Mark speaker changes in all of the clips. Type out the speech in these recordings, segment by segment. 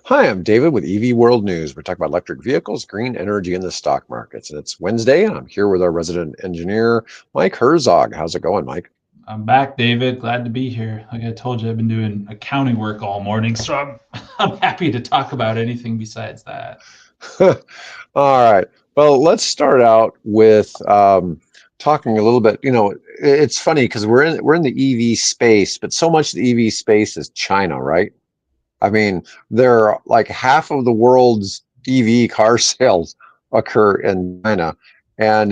Speaker 1: Hi, I'm David with EV World News. We're talking about electric vehicles, green energy, and the stock markets. And it's Wednesday, and I'm here with our resident engineer, Mike Herszog. How's it going, Mike?
Speaker 2: I'm back, David. Glad to be here. Like I told you, I've been doing accounting work all morning, so I'm happy to talk about anything besides that.
Speaker 1: All right. Well, let's start out with talking a little bit. It's funny because we're in the EV space, but so much of the EV space is China, right? I mean, there are like half of the world's EV car sales occur in China, and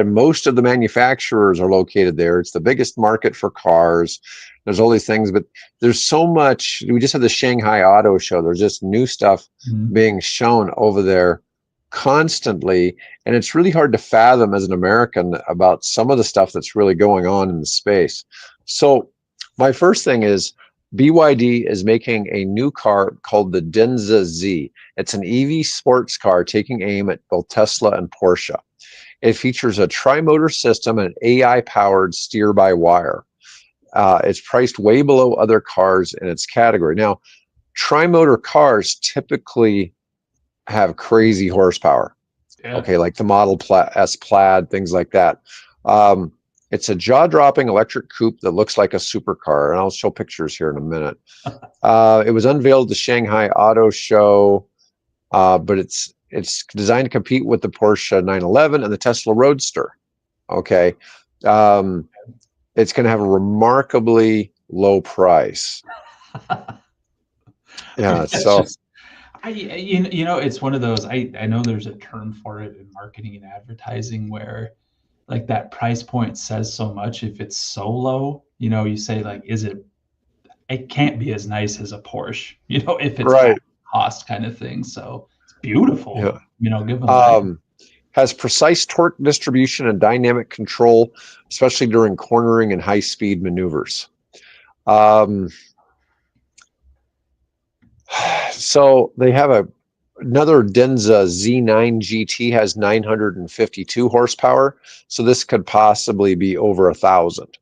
Speaker 1: most of the manufacturers are located there. It's the biggest market for cars. There's all these things, but there's so much. We just had the Shanghai Auto Show. There's just new stuff being shown over there constantly, and it's really hard to fathom as an American about some of the stuff that's really going on in the space. So my first thing is BYD is making a new car called the Denza Z. It's an EV sports car taking aim at both Tesla and Porsche. It features a tri-motor system and AI-powered steer-by-wire. It's priced way below other cars in its category. Now, tri-motor cars typically have crazy horsepower.
Speaker 2: Yeah.
Speaker 1: Okay, like the Model S Plaid, things like that. It's a jaw-dropping electric coupe that looks like a supercar, and I'll show pictures here in a minute. It was unveiled at the Shanghai Auto Show, but it's designed to compete with the Porsche 911 and the Tesla Roadster. Okay, it's going to have a remarkably low price. Yeah, so
Speaker 2: Just, it's one of those. I know there's a term for it in marketing and advertising where, like, that price point says so much. If it's so low, you say, like, it can't be as nice as a Porsche, if it's
Speaker 1: right.
Speaker 2: cost kind of thing. So it's beautiful,
Speaker 1: Yeah.
Speaker 2: give them
Speaker 1: Has precise torque distribution and dynamic control, especially during cornering and high-speed maneuvers. So they have another Denza Z9 GT has 952 horsepower. So this could possibly be over 1,000,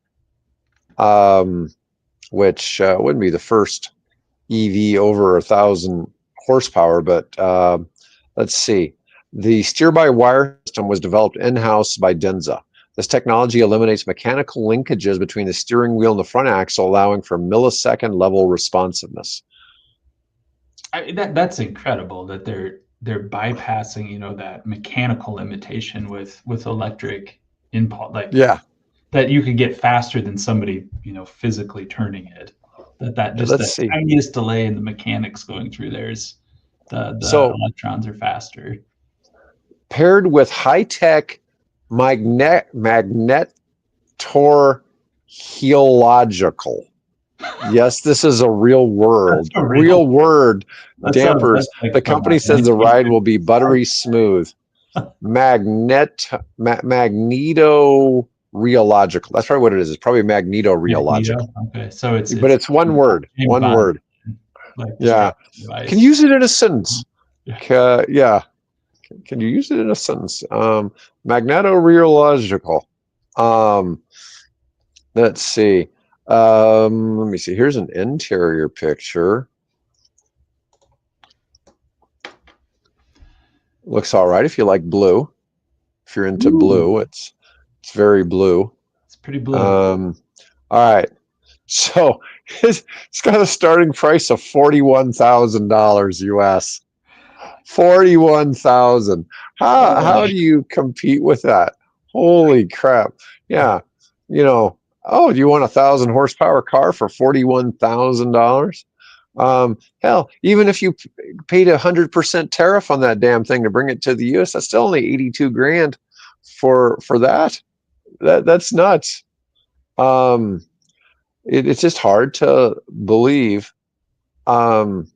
Speaker 1: which wouldn't be the first EV over 1,000 horsepower. But let's see. The steer-by-wire system was developed in-house by Denza. This technology eliminates mechanical linkages between the steering wheel and the front axle, allowing for millisecond level responsiveness.
Speaker 2: That's incredible that they're bypassing, that mechanical limitation with electric input, like that you could get faster than somebody, physically turning it. That just the tiniest delay in the mechanics going through there's the electrons are faster.
Speaker 1: Paired with high-tech magnetorheological. Yes, this is a real word. Real word. Dampers. The company says the ride will be buttery smooth. Magnetorheological. That's probably what it is. It's probably magnetorheological.
Speaker 2: Okay, so
Speaker 1: it's one word. One word.
Speaker 2: Like
Speaker 1: yeah. Can you use it in a sentence? Yeah. Can you use it in a sentence? Magnetorheological. Let's see. Let me see. Here's an interior picture. Looks all right if you like blue. If you're into blue, it's very blue.
Speaker 2: It's pretty blue.
Speaker 1: All right. So it's got a starting price of $41,000 US. 41,000. How do you compete with that? Holy crap. Yeah. Oh, do you want 1,000 horsepower car for $41,000? Hell, even if you paid 100% tariff on that damn thing to bring it to the US, that's still only 82 grand for that. That's nuts. It's just hard to believe that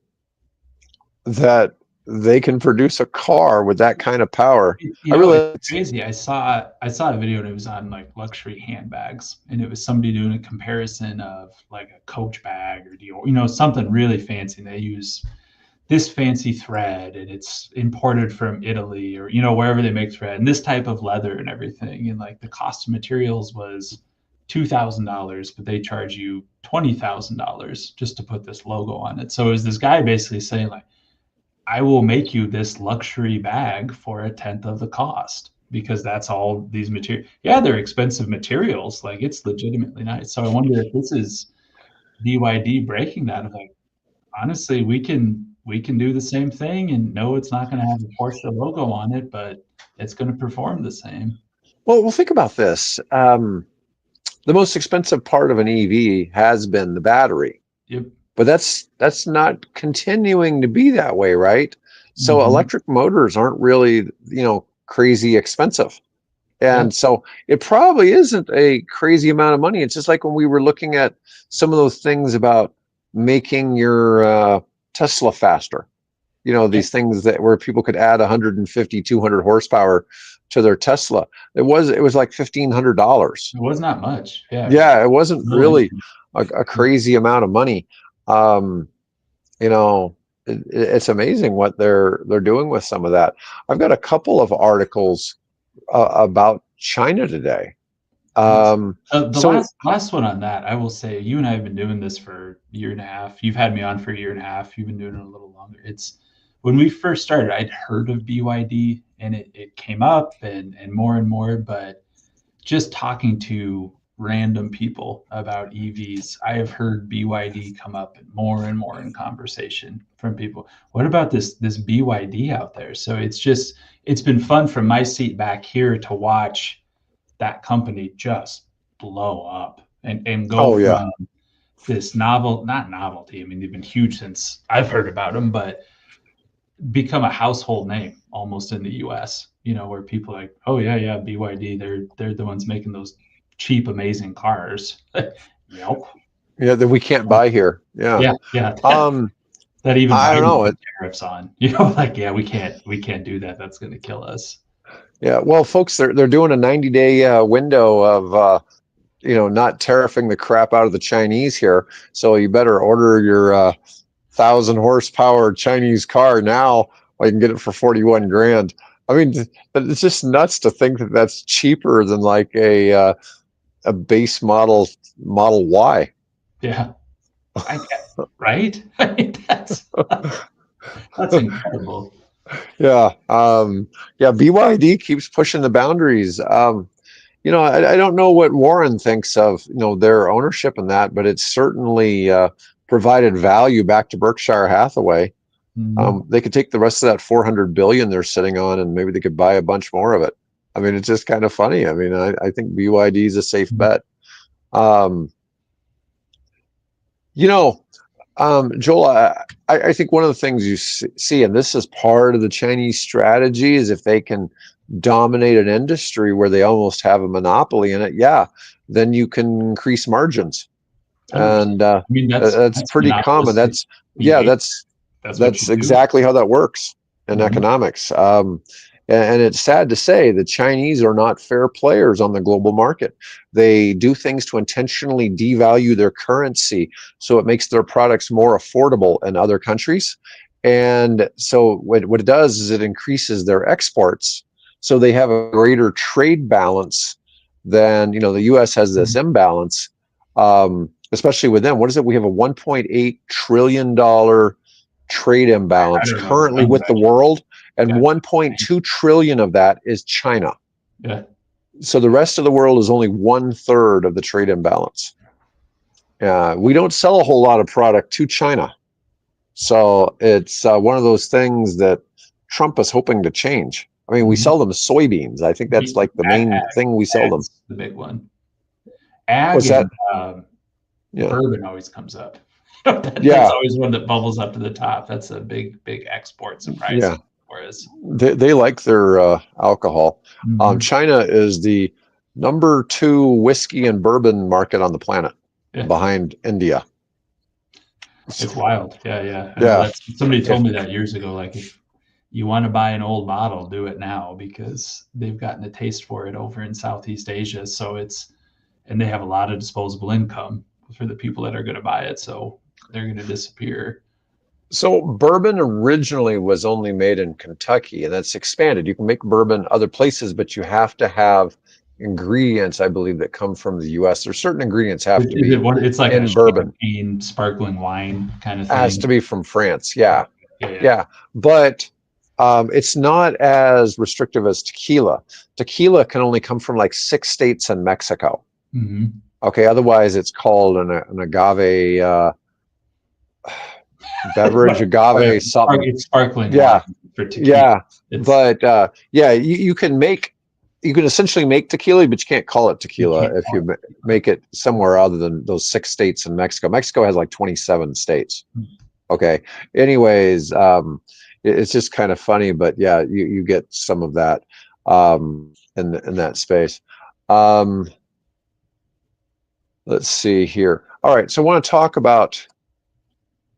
Speaker 1: they can produce a car with that kind of power.
Speaker 2: It's crazy. I saw a video and it was on like luxury handbags, and it was somebody doing a comparison of like a Coach bag or Dior, something really fancy. And they use this fancy thread, and it's imported from Italy or wherever they make thread, and this type of leather and everything. And like the cost of materials was $2,000, but they charge you $20,000 just to put this logo on it. So it was this guy basically saying, like, I will make you this luxury bag for a tenth of the cost because that's all these materials. Yeah, they're expensive materials. Like it's legitimately nice. So I wonder if this is BYD breaking that. Of like, honestly, we can do the same thing and no, it's not going to have a Porsche logo on it, but it's going to perform the same.
Speaker 1: Well, think about this. The most expensive part of an EV has been the battery,
Speaker 2: Yep.
Speaker 1: but that's not continuing to be that way, right? So
Speaker 2: Mm-hmm.
Speaker 1: electric motors aren't really, crazy expensive.
Speaker 2: Yeah.
Speaker 1: And so it probably isn't a crazy amount of money. It's just like when we were looking at some of those things about making your Tesla faster.
Speaker 2: Yeah.
Speaker 1: These things that where people could add 150, 200 horsepower to their Tesla. It was like $1,500.
Speaker 2: It was not much. Yeah. It was
Speaker 1: Yeah, it wasn't
Speaker 2: no
Speaker 1: really
Speaker 2: entry.
Speaker 1: a crazy amount of money. Um, you know, it's amazing what they're doing with some of that. I've got a couple of articles about China today.
Speaker 2: Nice.
Speaker 1: Um,
Speaker 2: The
Speaker 1: so,
Speaker 2: last one on that, I will say, you and I have been doing this for a year and a half. You've had me on for a year and a half. You've been doing it a little longer. It's when we first started, I'd heard of BYD and it came up and more, but just talking to random people about EVs, I have heard BYD come up more and more in conversation from people. What about this BYD out there? So it's been fun from my seat back here to watch that company just blow up and go
Speaker 1: oh yeah,
Speaker 2: from this not novelty. I mean, they've been huge since I've heard about them, but become a household name almost in the US, where people are like, oh yeah, yeah, BYD, they're the ones making those cheap, amazing cars. Yep.
Speaker 1: yeah, that we can't buy here. Yeah.
Speaker 2: Yeah, yeah.
Speaker 1: Um,
Speaker 2: That even
Speaker 1: I don't
Speaker 2: Biden
Speaker 1: know.
Speaker 2: put tariffs on. Like, yeah, we can't do that. That's gonna kill us.
Speaker 1: Yeah, well, folks, they're doing a 90-day window of not tariffing the crap out of the Chinese here. So you better order your 1,000 horsepower Chinese car now, or you can get it for 41 grand. I mean, it's just nuts to think that that's cheaper than like a base Model Y.
Speaker 2: Yeah. I right? I mean, that's incredible.
Speaker 1: Yeah, yeah. BYD keeps pushing the boundaries. I don't know what Warren thinks of their ownership in that, but it's certainly provided value back to Berkshire Hathaway.
Speaker 2: Mhm.
Speaker 1: They could take the rest of that 400 billion they're sitting on, and maybe they could buy a bunch more of it. I mean, it's just kind of funny. I mean, I think BYD is a safe bet. Um, you know, Joel, I think one of the things you see, and this is part of the Chinese strategy, is if they can dominate an industry where they almost have a monopoly in it, yeah, then you can increase margins,
Speaker 2: 100%.
Speaker 1: and
Speaker 2: I mean,
Speaker 1: that's
Speaker 2: that's
Speaker 1: pretty common.
Speaker 2: monopolistic
Speaker 1: That's yeah,
Speaker 2: behavior.
Speaker 1: that's
Speaker 2: That's what you
Speaker 1: that's
Speaker 2: do.
Speaker 1: exactly how that works in
Speaker 2: Mhm.
Speaker 1: economics. And it's sad to say the Chinese are not fair players on the global market. They do things to intentionally devalue their currency so it makes their products more affordable in other countries. And so what it does is it increases their exports. So they have a greater trade balance than, the US has this imbalance, especially with them. What is it? We have a $1.8 trillion trade
Speaker 2: I
Speaker 1: imbalance
Speaker 2: don't know.
Speaker 1: currently
Speaker 2: I'm
Speaker 1: with the world, and
Speaker 2: got
Speaker 1: 1.2 trillion of that is China.
Speaker 2: yeah.
Speaker 1: So the rest of the world is only 1/3 of the trade imbalance. We don't sell a whole lot of product to China, so it's one of those things that Trump is hoping to change. I mean, we
Speaker 2: Mhm.
Speaker 1: sell them soybeans. I think that's like the main thing we sell them.
Speaker 2: Ag's the big one. Ag
Speaker 1: What's that?
Speaker 2: and
Speaker 1: Yeah,
Speaker 2: bourbon always comes up. That's
Speaker 1: yeah,
Speaker 2: always one that bubbles up to the top. That's a big export,
Speaker 1: yeah.
Speaker 2: surprising for us.
Speaker 1: They like their alcohol.
Speaker 2: Mhm.
Speaker 1: China is the number two whiskey and bourbon market on the planet,
Speaker 2: Yeah,
Speaker 1: behind India.
Speaker 2: it's
Speaker 1: So,
Speaker 2: wild. Yeah, yeah. I know
Speaker 1: yeah,
Speaker 2: that's somebody
Speaker 1: if
Speaker 2: told me that years ago. Like if you want to buy an old bottle, do it now because they've gotten a taste for it over in Southeast Asia. So and they have a lot of disposable income for the people that are going to buy it. So they're going to disappear.
Speaker 1: so. Bourbon originally was only made in Kentucky, and that's expanded. You can make bourbon other places, but you have to have ingredients, I believe, that come from the U.S. There's certain ingredients have to
Speaker 2: Is
Speaker 1: be
Speaker 2: it what it's like a
Speaker 1: in bourbon.
Speaker 2: champagne sparkling wine kind of
Speaker 1: It has
Speaker 2: thing?
Speaker 1: to be from France. Yeah.
Speaker 2: Yeah, yeah.
Speaker 1: Yeah, but it's not as restrictive as tequila. Tequila can only come from like 6 states in Mexico.
Speaker 2: Mm-hmm.
Speaker 1: Okay, otherwise it's called an agave beverage,
Speaker 2: Oh yeah,
Speaker 1: agave something.
Speaker 2: it's sparkling wine
Speaker 1: Yeah,
Speaker 2: for tequila.
Speaker 1: yeah,
Speaker 2: It's
Speaker 1: but yeah, you can essentially make tequila, but you can't call it
Speaker 2: you
Speaker 1: tequila
Speaker 2: can't
Speaker 1: if
Speaker 2: call
Speaker 1: you
Speaker 2: it tequila.
Speaker 1: make it somewhere other than those 6 states in Mexico. Mexico has like 27 states. Okay. Anyways, it's just kind of funny, but yeah, you get some of that in that space. Um, let's see here. All right, so I want to talk about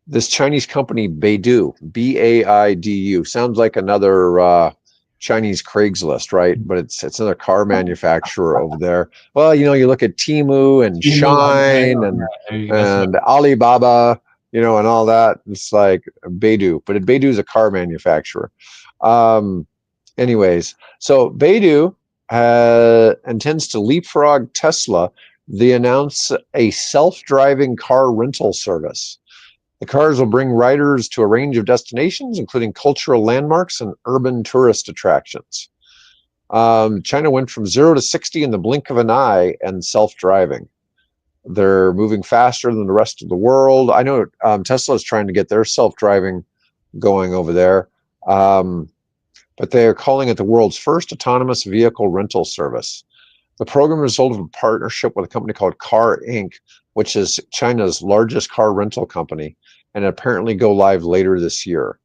Speaker 1: this Chinese company Baidu, Baidu. Sounds like another Chinese Craigslist, right? But it's another car manufacturer over there. Well, you look at Temu and
Speaker 2: Temu, I
Speaker 1: Shine
Speaker 2: know, yeah, there you go. That's what
Speaker 1: and Alibaba, and all that. It's like Baidu, but Baidu is a car manufacturer. Um, anyways, so Baidu intends to leapfrog Tesla. They announce a self-driving car rental service. The cars will bring riders to a range of destinations, including cultural landmarks and urban tourist attractions. China went from 0 to 60 in the blink of an eye and self-driving. They're moving faster than the rest of the world. I know Tesla is trying to get their self-driving going over there, but they are calling it the world's first autonomous vehicle rental service. The program is a result of a partnership with a company called Car Inc., which is China's largest car rental company, and apparently go live later this year.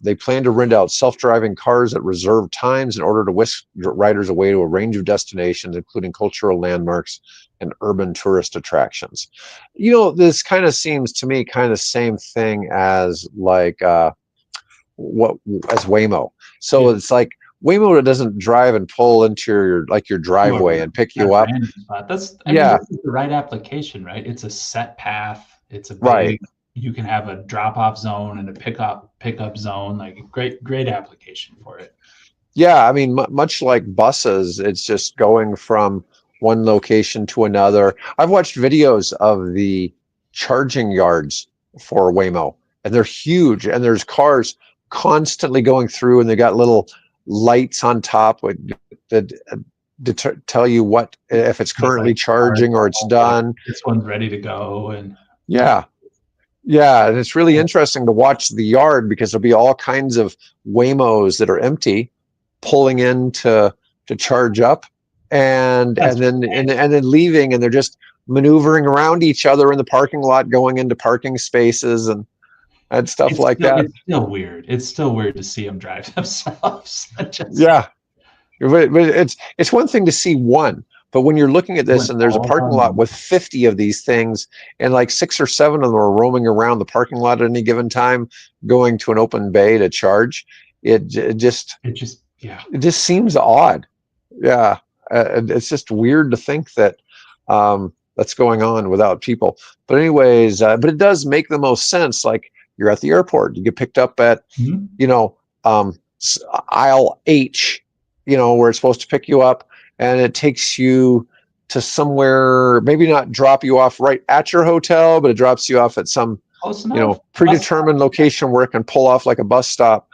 Speaker 1: They plan to rent out self-driving cars at reserved times in order to whisk riders away to a range of destinations, including cultural landmarks and urban tourist attractions. This kind of seems to me kind of same thing as like what as Waymo. So
Speaker 2: yeah,
Speaker 1: it's like Waymo doesn't drive and pull into your
Speaker 2: to
Speaker 1: driveway and pick you
Speaker 2: a
Speaker 1: up.
Speaker 2: random spot. I mean,
Speaker 1: Yeah,
Speaker 2: this is the right application, right? It's a set path. It's a
Speaker 1: right.
Speaker 2: big, you can have a drop off zone and a pickup zone. Like great application for it.
Speaker 1: Yeah, I mean, much like buses, it's just going from one location to another. I've watched videos of the charging yards for Waymo, and they're huge, and there's cars constantly going through, and they got little lights on top that tell you what if it's
Speaker 2: It's
Speaker 1: currently
Speaker 2: like cars,
Speaker 1: charging or it's
Speaker 2: like
Speaker 1: done.
Speaker 2: this one's ready to go, and
Speaker 1: Yeah, yeah, and it's really interesting to watch the yard because there'll be all kinds of Waymos that are empty pulling in to charge up and
Speaker 2: that's
Speaker 1: and then and then leaving, and they're just maneuvering around each other in the parking lot, going into parking spaces and stuff like that.
Speaker 2: it's still weird. It's still weird to see them drive themselves. Just
Speaker 1: Yeah, but it's one thing to see one, but when you're looking at this
Speaker 2: when
Speaker 1: and there's a
Speaker 2: all of
Speaker 1: parking lot
Speaker 2: them.
Speaker 1: with 50 of these things, and like 6 or 7 of them are roaming around the parking lot at any given time, going to an open bay to charge, it just
Speaker 2: It just yeah.
Speaker 1: it just seems odd. Yeah, it's just weird to think that that's going on without people. But anyways, but it does make the most sense. Like you're at the airport, you get picked up at
Speaker 2: Mhm.
Speaker 1: you know um, aisle H, where it's supposed to pick you up, and it takes you to somewhere. Maybe not drop you off right at your hotel, but it drops you off at some
Speaker 2: Close enough. Bus
Speaker 1: predetermined location where it can pull off like a bus stop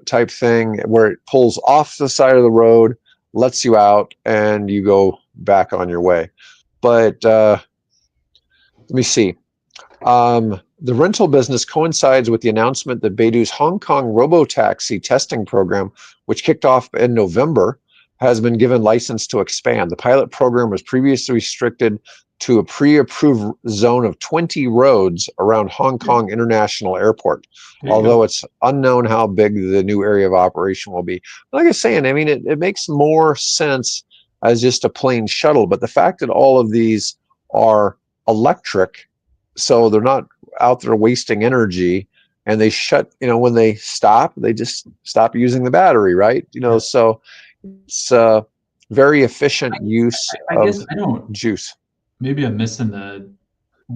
Speaker 1: type thing, where it pulls off the side of the road, lets you out, and you go back on your way. But let me see. The rental business coincides with the announcement that Baidu's Hong Kong robo-taxi testing program, which kicked off in November, has been given license to expand. The pilot program was stpreviously restricted to a pre-approved zone of 20 roads around Hong Kong International Airport,
Speaker 2: There you
Speaker 1: although
Speaker 2: go.
Speaker 1: it's unknown how big the new area of operation will be. Like I was saying, I mean, it makes more sense as just a plain shuttle, but the fact that all of these are electric, so they're not out there wasting energy, and they shut, when they stop, they just stop using the battery, right?
Speaker 2: Yeah.
Speaker 1: So it's very efficient use
Speaker 2: I
Speaker 1: of
Speaker 2: guess I don't.
Speaker 1: juice.
Speaker 2: Maybe I'm missing the.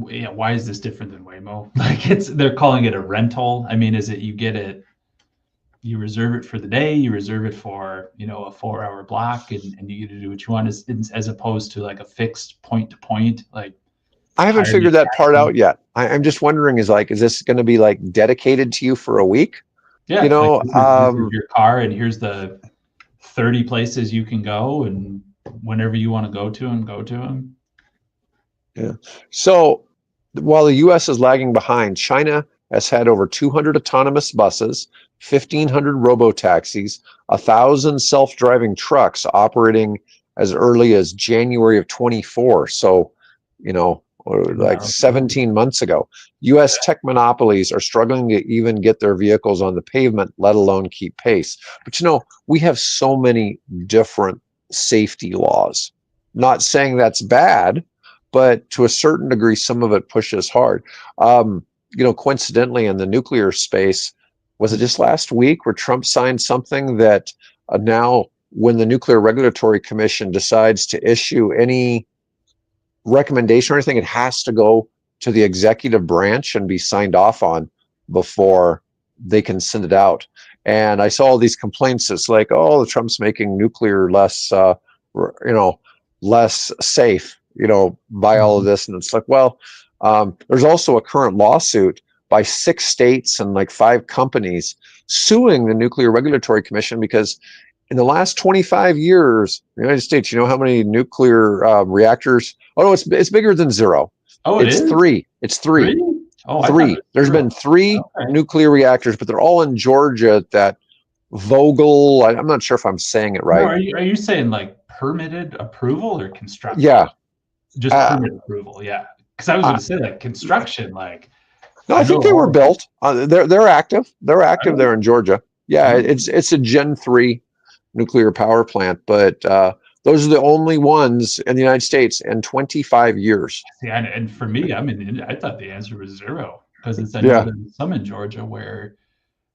Speaker 2: Yeah, why is this different than Waymo? Like they're calling it a rental. I mean, is it you get it, you reserve it for the day, you reserve it for a 4 hour block, and you get to do what you want, as opposed to like a fixed point to point. Like
Speaker 1: I haven't
Speaker 2: entirely
Speaker 1: figured that part
Speaker 2: taxi.
Speaker 1: out yet. I'm just wondering, is this going to be like dedicated to you for a week? You
Speaker 2: Yeah, like
Speaker 1: know,
Speaker 2: this is your car, and here's the 30 places you can go, and whenever you want to go to them.
Speaker 1: yeah. So while the US is lagging behind, China has had over 200 autonomous buses, 1,500 robo-taxis, 1,000 self-driving trucks operating as early as January of 24. So, or like
Speaker 2: No, no.
Speaker 1: 17 months ago. US tech monopolies are struggling to even get their vehicles on the pavement, let alone keep pace. But we have so many different safety laws. Not saying that's bad, but to a certain degree, some of it pushes hard. Coincidentally, in the nuclear space, was it just last week where Trump signed something that now, when the Nuclear Regulatory Commission decides to issue any recommendation or anything, it has to go to the executive branch and be signed off on before they can send it out. And I saw all these complaints. It's like, oh, Trump's making nuclear less safe, by all of
Speaker 2: Mhm.
Speaker 1: this. And it's like, well, there's also a current lawsuit by 6 states and like 5 companies suing the Nuclear Regulatory Commission because in the last 25 years, the United States, you know how many nuclear reactors? Oh no, it's bigger than zero.
Speaker 2: Oh, it
Speaker 1: It's
Speaker 2: is
Speaker 1: three. It's three.
Speaker 2: three. Oh, I thought it
Speaker 1: Three.
Speaker 2: was
Speaker 1: There's
Speaker 2: zero.
Speaker 1: been 3
Speaker 2: Okay.
Speaker 1: nuclear reactors, but they're all in Georgia at that Vogel. I'm not sure if I'm saying it
Speaker 2: No,
Speaker 1: right.
Speaker 2: are you saying like permitted approval or construction?
Speaker 1: Yeah.
Speaker 2: Just
Speaker 1: Uh,
Speaker 2: permit approval, yeah. Because I was
Speaker 1: uh,
Speaker 2: going to say like construction, like
Speaker 1: no, I
Speaker 2: I know
Speaker 1: think they were
Speaker 2: all.
Speaker 1: built. They're active. They're active
Speaker 2: Oh,
Speaker 1: there in Georgia. Yeah,
Speaker 2: oh.
Speaker 1: it's a Gen 3 nuclear power plant, but those are the only ones in the United States in 25 years.
Speaker 2: See, and for me, I thought the answer was zero because I know
Speaker 1: Yeah.
Speaker 2: there's some in Georgia where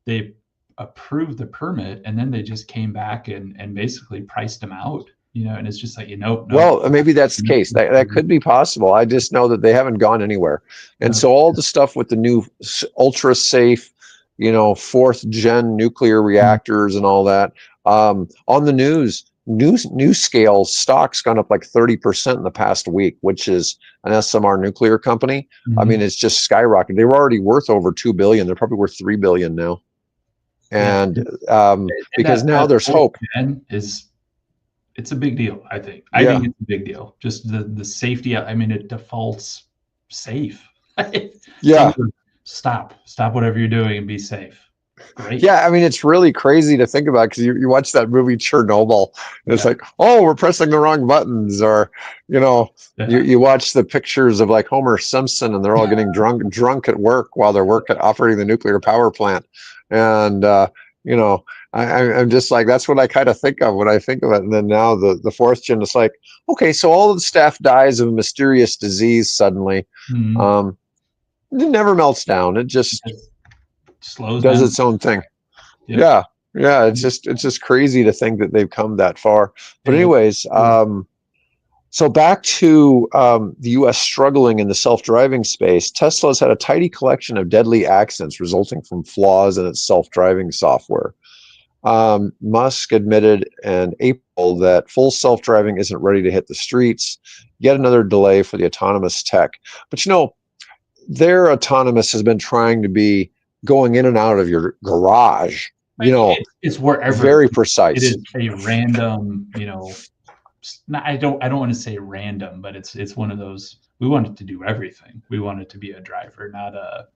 Speaker 2: they approved the permit and then they just came back and basically priced them out, and it's just like, nope, nope,
Speaker 1: Well, maybe that's the case. That could be possible. I just know that they haven't gone anywhere. And
Speaker 2: no.
Speaker 1: so all the stuff with the new ultra safe, 4th gen nuclear reactors and all that, on the news scale, stock's gone up like 30% in the past week, which is an SMR nuclear company. I mean,
Speaker 2: Mhm.
Speaker 1: it's just skyrocketed. They were already worth over 2 billion. They're probably worth 3 billion now.
Speaker 2: Yeah,
Speaker 1: And
Speaker 2: and
Speaker 1: because now
Speaker 2: that
Speaker 1: there's
Speaker 2: fourth
Speaker 1: hope.
Speaker 2: gen it's a big deal, I think. I
Speaker 1: Yeah.
Speaker 2: think it's a big deal. Just the safety. I mean, it defaults safe.
Speaker 1: Yeah.
Speaker 2: Someone stop whatever you're doing and be safe. Great.
Speaker 1: Yeah, I mean, it's really crazy to think about because you watch that movie Chernobyl, and it's
Speaker 2: Yeah.
Speaker 1: like, oh, we're pressing the wrong buttons, or you know, you,
Speaker 2: Yeah.
Speaker 1: you watch the pictures of like Homer Simpson, and they're all getting drunk at work while they're operating the nuclear power plant, and you know, I'm just like that's what I kind of think of when I think of it. And then now the 4th gen is like, okay, so all of the staff dies of a mysterious disease suddenly.
Speaker 2: Mhm.
Speaker 1: Um, it never melts down. It just
Speaker 2: Just slows
Speaker 1: does
Speaker 2: down.
Speaker 1: its own thing.
Speaker 2: Yep.
Speaker 1: Yeah, yeah, it's just crazy to think that they've come that far. But
Speaker 2: It
Speaker 1: anyways,
Speaker 2: is.
Speaker 1: so back to the U.S. struggling in the self-driving space. Tesla's had a tidy collection of deadly accidents resulting from flaws in its self-driving software. Musk admitted in April that full self-driving isn't ready to hit the streets. Yet another delay for the autonomous tech. But their autonomous has been trying to be going in and out of your garage.
Speaker 2: It's wherever
Speaker 1: Very
Speaker 2: it
Speaker 1: precise.
Speaker 2: is a random, I don't want to say random, but it's one of those. We want it to do everything. We want it to be a driver, not a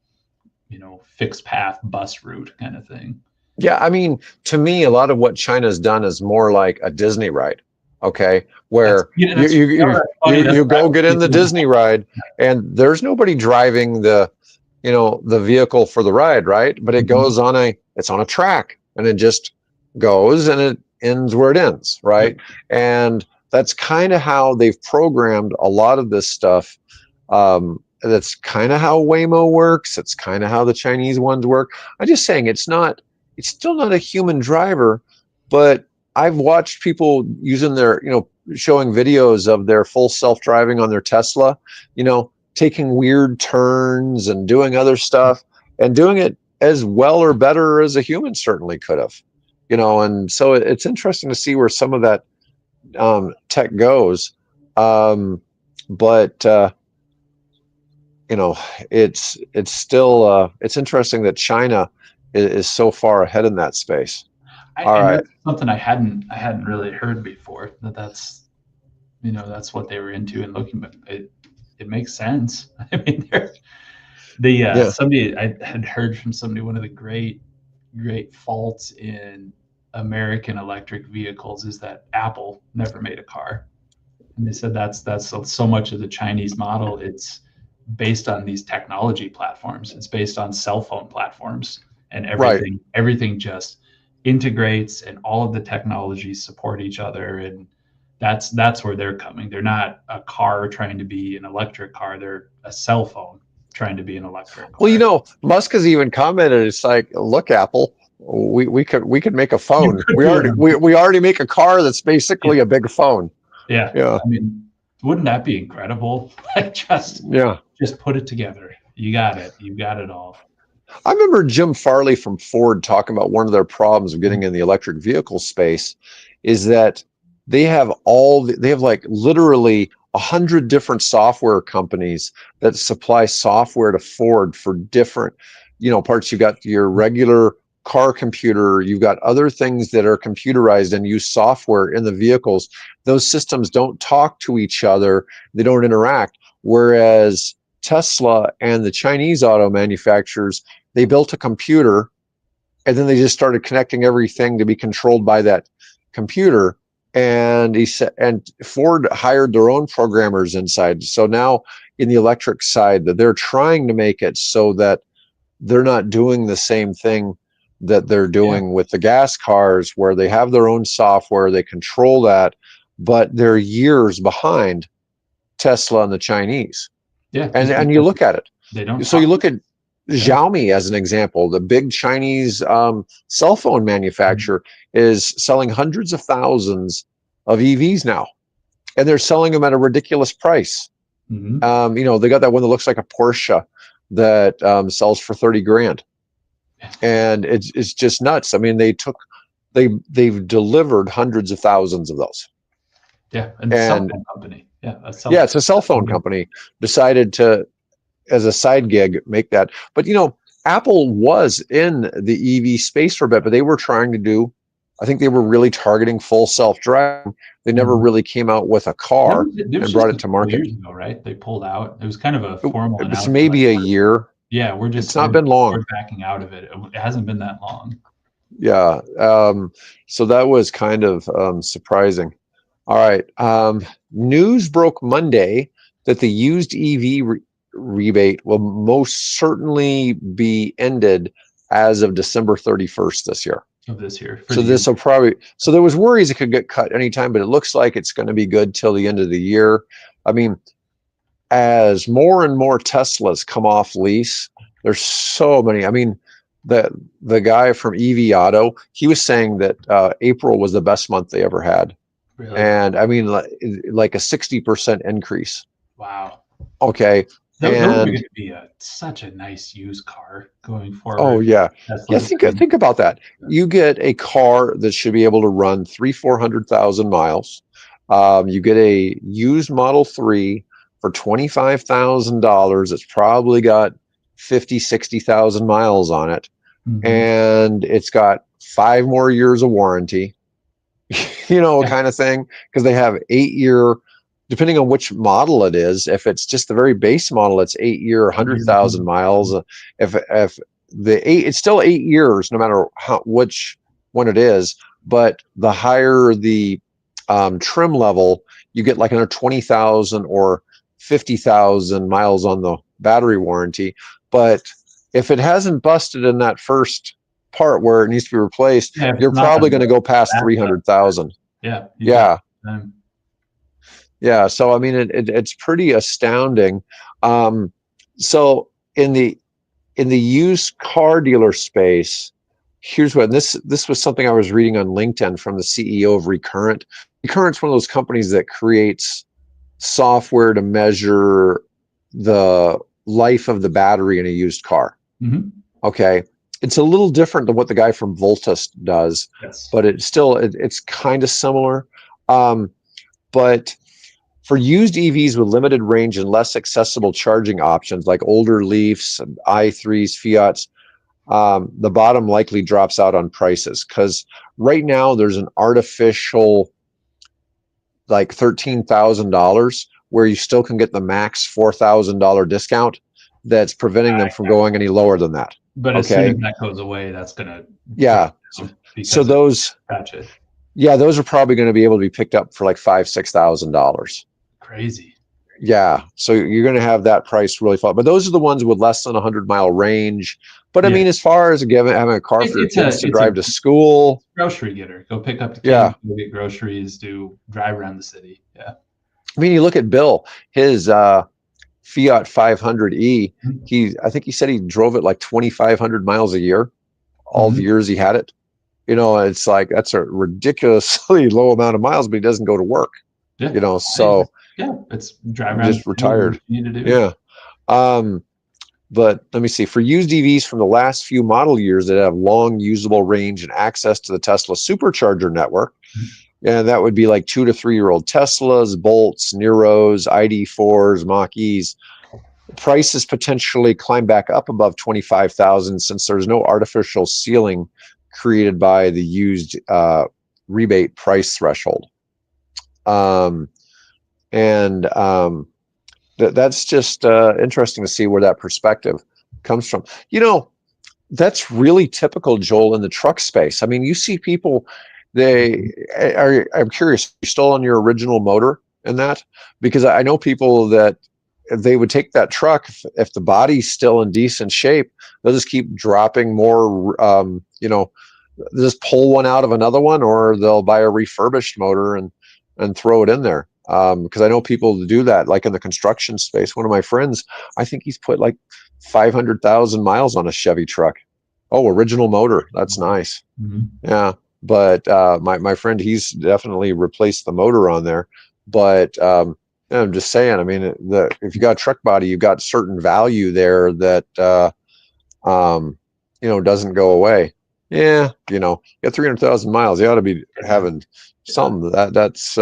Speaker 2: fixed path bus route kind of thing.
Speaker 1: Yeah, I mean, to me, a lot of what China's done is more like a Disney ride. Okay,
Speaker 2: That's
Speaker 1: where
Speaker 2: yeah,
Speaker 1: you
Speaker 2: that's
Speaker 1: you you
Speaker 2: that's funny.
Speaker 1: you,
Speaker 2: That's
Speaker 1: you
Speaker 2: what I
Speaker 1: go
Speaker 2: was
Speaker 1: get in the
Speaker 2: thinking.
Speaker 1: Disney ride, and there's nobody driving the vehicle for the ride, right? But it
Speaker 2: Mhm.
Speaker 1: goes it's on a track, and it just goes and it ends where it ends,
Speaker 2: Yep.
Speaker 1: right? And that's kind of how they've programmed a lot of this stuff. That's kind of how Waymo works. It's kind of how the Chinese ones work. I'm just saying it's still not a human driver, but I've watched people using showing videos of their full self-driving on their Tesla, taking weird turns and doing other stuff and doing it as well or better as a human certainly could have. And so it's interesting to see where some of that tech goes. But you know, it's still it's interesting that China is so far ahead in that space. All
Speaker 2: And
Speaker 1: right.
Speaker 2: that's something I hadn't really heard before, that's that's what they were into and looking, but it makes sense. I mean,
Speaker 1: Yeah.
Speaker 2: somebody I had heard from somebody, one of the great faults in American electric vehicles is that Apple never made a car. And they said that's so much of the Chinese model. It's based on these technology platforms. It's based on cell phone platforms, and
Speaker 1: Right.
Speaker 2: everything just integrates, and all of the technologies support each other. And that's where they're coming. They're not a car trying to be an electric car. They're a cell phone trying to be an electric
Speaker 1: Well,
Speaker 2: car.
Speaker 1: Musk has even commented, it's like, look, Apple, we could make a
Speaker 2: You
Speaker 1: phone.
Speaker 2: could
Speaker 1: We
Speaker 2: do
Speaker 1: already
Speaker 2: it.
Speaker 1: we already make a car that's
Speaker 2: Yeah,
Speaker 1: basically a big phone.
Speaker 2: yeah.
Speaker 1: Yeah.
Speaker 2: I mean, wouldn't that be incredible? Like,
Speaker 1: Yeah.
Speaker 2: just put it together. You got it. You got it all.
Speaker 1: I remember Jim Farley from Ford talking about one of their problems of getting in the electric vehicle space is that they have like literally 100 different software companies that supply software to Ford for different, parts. You've got your regular car computer, you've got other things that are computerized and use software in the vehicles. Those systems don't talk to each other, they don't interact. Whereas Tesla and the Chinese auto manufacturers, they built a computer and then they just started connecting everything to be controlled by that computer. And he said, and Ford hired their own programmers inside. So now in the electric side, that they're trying to make it so that they're not doing the same thing that they're
Speaker 2: Yeah,
Speaker 1: doing with the gas cars, where they have their own software, they control that, but they're years behind Tesla and the Chinese.
Speaker 2: yeah.
Speaker 1: And you look at it.
Speaker 2: They don't
Speaker 1: So you
Speaker 2: talk.
Speaker 1: look at
Speaker 2: Yeah.
Speaker 1: Xiaomi as an example. The big Chinese cell phone manufacturer is selling hundreds of thousands of EVs now, and they're selling them at a ridiculous price.
Speaker 2: Mm-hmm.
Speaker 1: They got that one that looks like a Porsche that sells for 30 grand, and it's just nuts. I mean, they've delivered hundreds of thousands of those,
Speaker 2: Yeah, and cell
Speaker 1: and
Speaker 2: phone company. Yeah, a
Speaker 1: yeah,
Speaker 2: cell.
Speaker 1: it's a cell phone company decided to, as a side gig, make that. But Apple was in the EV space for a bit, but they were trying to do, I think they were really targeting full self-driving. They never
Speaker 2: Mhm.
Speaker 1: really came out with a car
Speaker 2: There was
Speaker 1: and brought
Speaker 2: just
Speaker 1: it
Speaker 2: a
Speaker 1: to
Speaker 2: couple
Speaker 1: market.
Speaker 2: years ago, right? They pulled out. It was kind of a formal
Speaker 1: It's
Speaker 2: announcement, like,
Speaker 1: maybe a year.
Speaker 2: yeah,
Speaker 1: It's not been long.
Speaker 2: we're backing out of it. It hasn't been that long.
Speaker 1: Yeah. So that was kind of surprising. All right. News broke Monday that the used EV rebate will most certainly be ended as of December 31st this year.
Speaker 2: Of this year for
Speaker 1: So
Speaker 2: the
Speaker 1: this
Speaker 2: year.
Speaker 1: will probably, so there was worries it could get cut anytime, but it looks like it's going to be good till the end of the year. I mean, as more and more Teslas come off lease, there's so many. I mean, the guy from EV Auto, he was saying that April was the best month they ever had,
Speaker 2: Really?
Speaker 1: and I mean, like a 60% increase.
Speaker 2: Wow.
Speaker 1: Okay,
Speaker 2: Those are going
Speaker 1: and
Speaker 2: to be such a nice used car going
Speaker 1: oh
Speaker 2: forward.
Speaker 1: yeah, yeah.
Speaker 2: Teslas.
Speaker 1: Think about that. You get a car that should be able to run 400,000 miles. You get a used Model 3 for $25,000. It's probably got 50, 60,000 miles on it,
Speaker 2: Mhm.
Speaker 1: and it's got 5 more years of warranty.
Speaker 2: Yeah,
Speaker 1: Kind of thing, because they have 8 year, depending on which model it is. If it's just the very base model, it's 8 year, 100,000 miles. If the eight, it's still 8 years, no matter which one it is. But the higher the trim level, you get like another 20,000 or 50,000 miles on the battery warranty. But if it hasn't busted in that first part where it needs to be replaced,
Speaker 2: yeah. If
Speaker 1: you're
Speaker 2: it's not
Speaker 1: probably
Speaker 2: on
Speaker 1: going to
Speaker 2: the
Speaker 1: go past
Speaker 2: back side,
Speaker 1: 300,000.
Speaker 2: yeah, you got
Speaker 1: Yeah.
Speaker 2: them.
Speaker 1: Yeah. So, I mean, it's pretty astounding. Um, so in the used car dealer space, here's what, this was something I was reading on LinkedIn from the CEO of Recurrent. Recurrent's one of those companies that creates software to measure the life of the battery in a used car.
Speaker 2: Hmm.
Speaker 1: Okay. It's a little different than what the guy from Voltus does,
Speaker 2: Yes.
Speaker 1: but it's kind of similar. But For used EVs with limited range and less accessible charging options like older Leafs, i3s, Fiats, the bottom likely drops out on prices because right now there's an artificial like $13,000 where you still can get the max $4,000 discount that's preventing them from going any lower than that.
Speaker 2: But as soon as that goes away, that's gonna
Speaker 1: yeah. So those
Speaker 2: gotcha.
Speaker 1: Yeah, those are probably going to be able to be picked up for like $5,000-6,000.
Speaker 2: Crazy.
Speaker 1: Yeah, so you're going to have that price really fall. But those are the ones with less than 100-mile range. But I mean, as far as having a car for your kids to drive to school,
Speaker 2: grocery getter, go pick up the kids, go get groceries, drive around the city. Yeah.
Speaker 1: I mean, you look at Bill, his Fiat 500e. I think he said he drove it like 2,500 miles a year, all the years he had it. You know, it's like that's a ridiculously low amount of miles, but he doesn't go to work.
Speaker 2: Yeah.
Speaker 1: You know, so
Speaker 2: it's drive around.
Speaker 1: Just retired. Yeah. But let me see. For used EVs from the last few model years that have long usable range and access to the Tesla supercharger network, and that would be like 2 to 3 year old Teslas, Bolts, Neros, ID4s, Mach-E's. Prices potentially climb back up above 25,000 since there's no artificial ceiling created by the used rebate price threshold. That's just interesting to see where that perspective comes from. You know, that's really typical, Joel, in the truck space. I mean, you see people, I'm curious, you're still on your original motor in that? Because I know people that they would take that truck, if the body's still in decent shape, they'll just keep dropping more, they'll just pull one out of another one, or they'll buy a refurbished motor and throw it in there. Because I know people do that, like in the construction space. One of my friends, I think he's put like 500,000 miles on a Chevy truck. Oh, original motor. That's nice. Yeah. But my friend, he's definitely replaced the motor on there. But I'm just saying, I mean, if you got a truck body, you've got certain value there that, doesn't go away. Yeah. You got 300,000 miles. You ought to be having something that's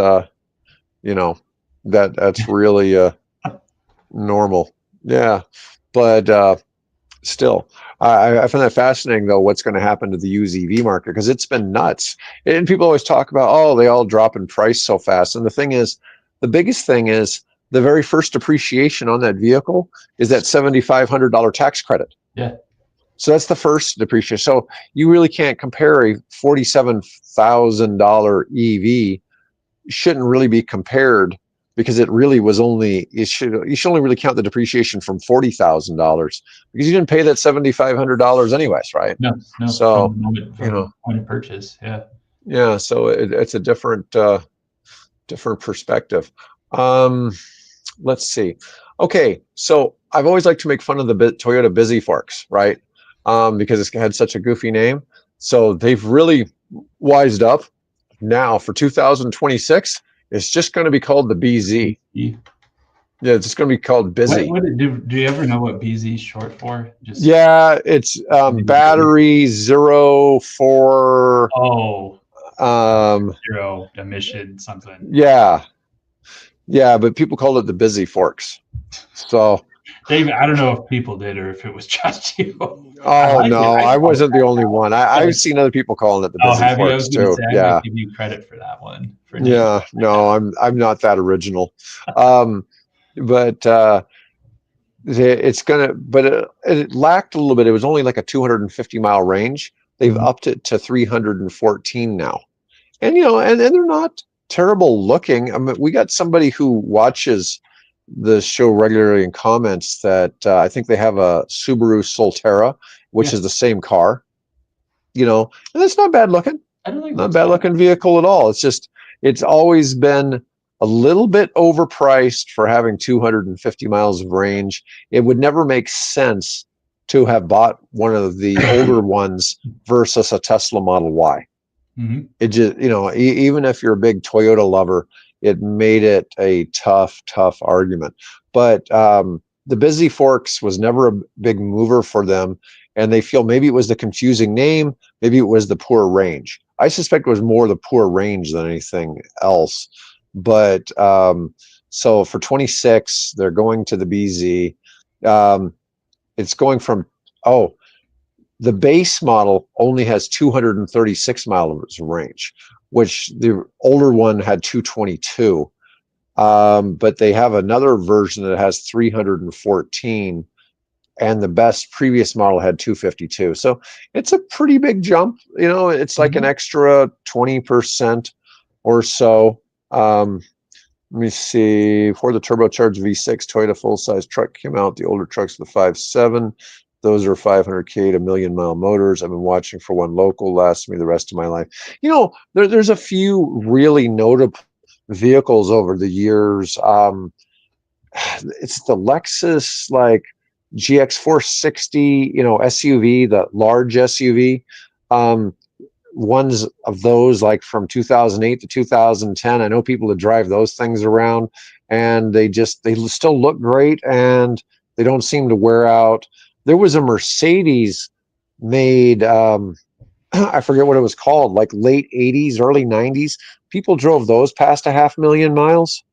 Speaker 1: that's really normal. Yeah. But still, I find that fascinating, though, what's going to happen to the used EV market, because it's been nuts. And people always talk about, oh, they all drop in price so fast. And the biggest thing is the very first depreciation on that vehicle is that $7,500 tax credit.
Speaker 2: Yeah.
Speaker 1: So that's the first depreciation. So you really can't compare a $47,000 EV. Shouldn't really be compared, because it really was you should only really count the depreciation from $40,000, because you didn't pay that $7,500 anyways, right?
Speaker 2: No.
Speaker 1: So
Speaker 2: point of purchase.
Speaker 1: Yeah. So it's a different perspective. Let's see. Okay, so I've always liked to make fun of the Toyota Busy Forks, right? Because it's had such a goofy name. So they've really wised up. Now for 2026, it's just going to be called the BZ. Yeah, it's just going to be called Busy.
Speaker 2: Do you ever know what BZ is short for?
Speaker 1: It's battery 04.
Speaker 2: Zero emission something.
Speaker 1: Yeah, but people called it the Busy Forks. So
Speaker 2: Dave, I don't know if people did or if it was just you.
Speaker 1: Oh, no, I wasn't the only one. I've seen other people calling it the Busy Forks too.
Speaker 2: I might give you credit for that one.
Speaker 1: No, I'm not that original. But it lacked a little bit. It was only like a 250-mile range. They've upped it to 314 now. And, and they're not terrible looking. I mean, we got somebody who watches the show regularly and comments that I think they have a Subaru Solterra, which is the same car, and it's not bad looking.
Speaker 2: I don't think
Speaker 1: not a bad looking vehicle at all. It's always been a little bit overpriced for having 250 miles of range. It would never make sense to have bought one of the older ones versus a Tesla Model Y. It just, even if you're a big Toyota lover, it made it a tough argument. But the Busy Forks was never a big mover for them, and they feel maybe it was the confusing name, maybe it was the poor range. I suspect it was more the poor range than anything else. But So for 26, they're going to the BZ. It's going from, oh, the base model only has 236 miles of range, which the older one had 222. But they have another version that has 314, and the best previous model had 252. So it's a pretty big jump. It's like an extra 20% or so. Let me see. Before the turbocharged V6 Toyota full-size truck came out, the older trucks were the 5.7. Those are 500K to million-mile motors. I've been watching for one local, lasts me the rest of my life. There's a few really notable vehicles over the years. It's the Lexus GX460, SUV, the large SUV. Ones of those like from 2008 to 2010. I know people that drive those things around, and they still look great, and they don't seem to wear out. There was a Mercedes made, I forget what it was called, like late 80s, early 90s. People drove those past 500,000 miles.